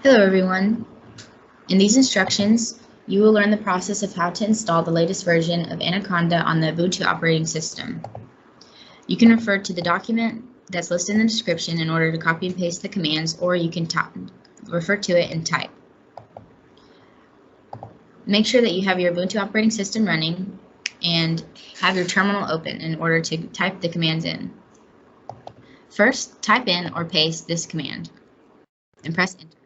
Hello everyone. In these instructions, you will learn the process of how to install the latest version of Anaconda on the Ubuntu operating system. You can refer to the document that's listed in the description in order to copy and paste the commands, or you can refer to it and type. Make sure that you have your Ubuntu operating system running and have your terminal open in order to type the commands in. First, type in or paste this command and press enter.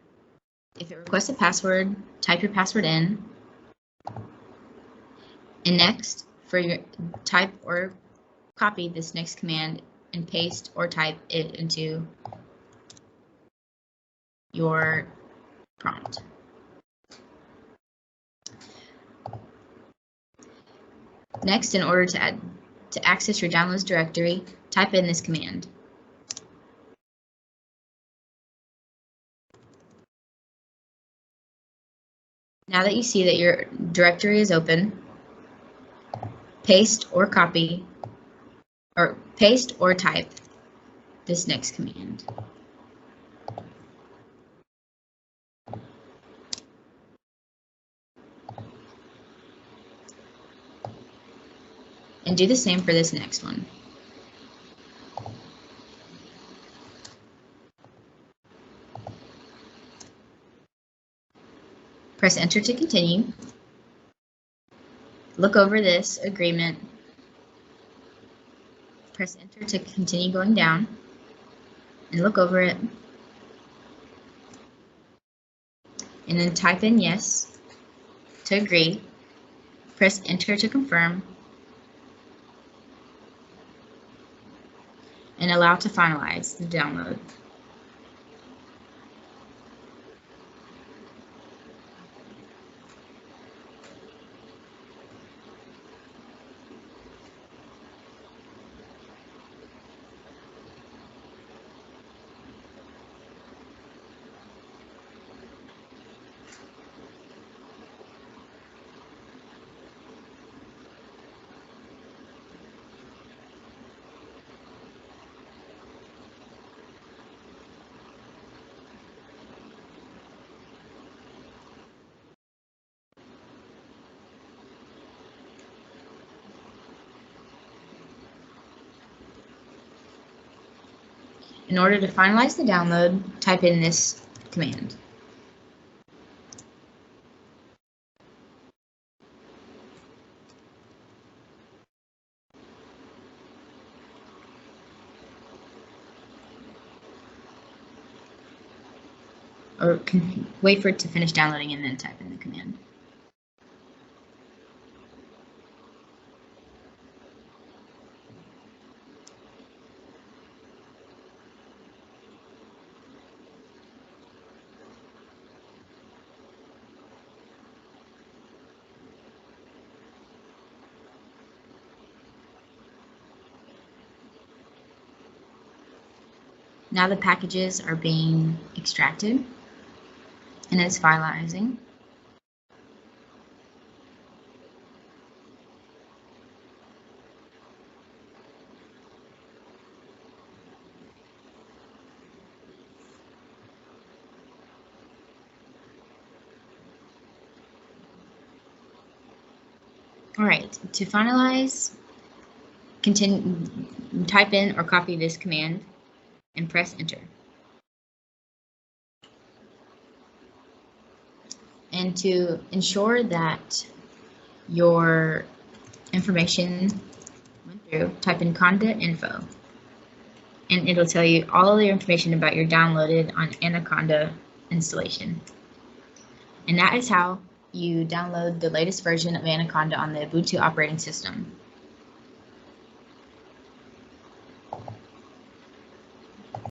If it requests a password, type your password in. And next, type or copy this next command and paste or type it into your prompt. Next, in order to access your downloads directory, type in this command. Now that you see that your directory is open, paste or type this next command. And do the same for this next one. Press enter to continue. Look over this agreement. Press enter to continue going down and look over it. And then type in yes to agree. Press enter to confirm and allow to finalize the download. In order to finalize the download, type in this command. Or wait for it to finish downloading and then type in the command. Now the packages are being extracted and it's finalizing. All right, to finalize, type in or copy this command and press enter. And to ensure that your information went through, type in conda info. And it'll tell you all of the information about your downloaded on Anaconda installation. And that is how you download the latest version of Anaconda on the Ubuntu operating system.